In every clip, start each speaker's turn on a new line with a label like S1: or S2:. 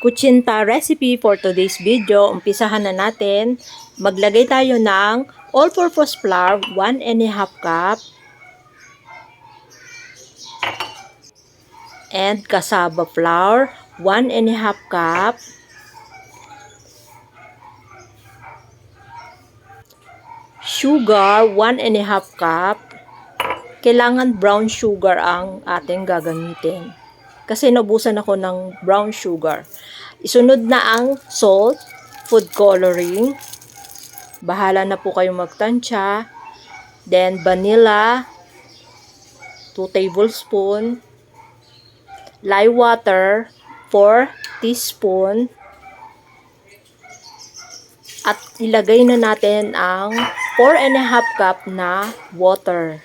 S1: Kutsinta recipe for today's video. Umpisahan na natin. Maglagay tayo ng all-purpose flour, 1½ cup. And cassava flour, 1½ cup. Sugar, 1½ cup. Kailangan brown sugar ang ating gagamitin. Kasi naubusan ako ng brown sugar. Isunod na ang salt, food coloring. Bahala na po kayong magtansya. Then vanilla, 2 tablespoon. Lye water, 4 teaspoon. At ilagay na natin ang 4½ cup na water.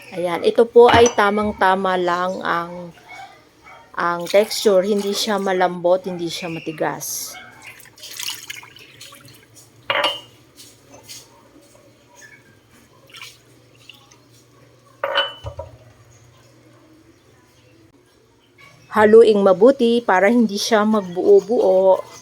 S1: Ayan, ito po ay tamang-tama lang ang texture, hindi siya malambot, hindi siya matigas. Haluing mabuti para hindi siya magbuo-buo.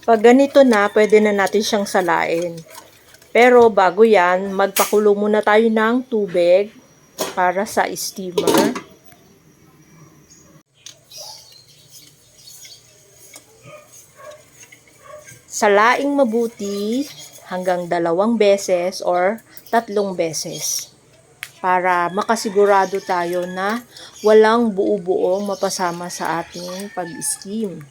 S1: Pag ganito na, pwede na natin siyang salain. Pero bago yan, magpakulo muna tayo ng tubig para sa steamer. Salaing mabuti hanggang 2 beses or 3 beses. Para makasigurado tayo na walang buo-buong mapasama sa ating pag-steam.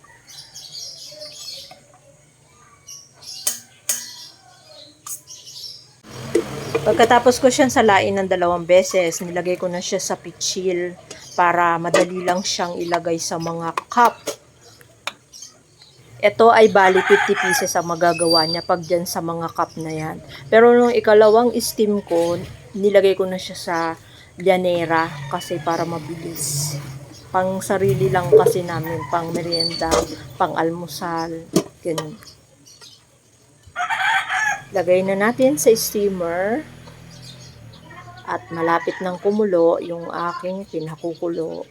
S1: Pagkatapos ko siyang salain ng 2 beses, nilagay ko na siya sa pitsil para madali lang siyang ilagay sa mga cup. Ito ay bali 50 pieces ang magagawa niya pag dyan sa mga cup na yan. Pero nung ikalawang steam ko, nilagay ko na siya sa llanera kasi para mabilis. Pang sarili lang kasi namin, pang merienda, pang almusal, ganun. Lagay na natin sa steamer at malapit ng kumulo yung aking pinakukulo.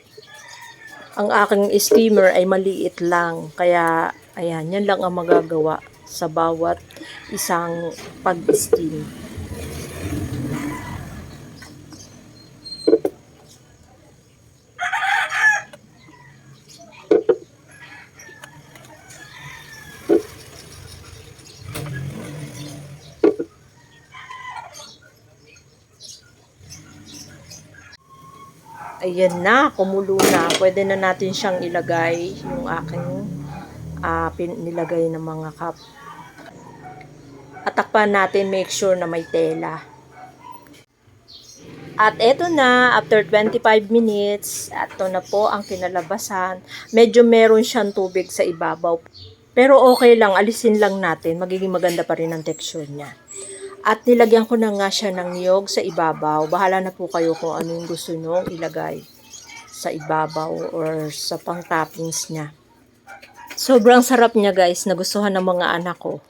S1: Ang aking steamer ay maliit lang, kaya ayan, yan lang ang magagawa sa bawat isang pag-steam. Ayan na, kumulo na. Pwede na natin siyang ilagay yung aking nilagay ng mga cup. At takpan natin, make sure na may tela. At eto na, after 25 minutes, ito na po ang kinalabasan. Medyo meron siyang tubig sa ibabaw. Pero okay lang, alisin lang natin. Magiging maganda pa rin ang texture niya. At nilagyan ko na nga siya ng niyog sa ibabaw. Bahala na po kayo kung ano yung gusto nyo ilagay sa ibabaw or sa pang-toppings niya. Sobrang sarap niya guys. Nagustuhan ng mga anak ko.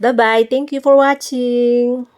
S1: Bye-bye. Thank you for watching.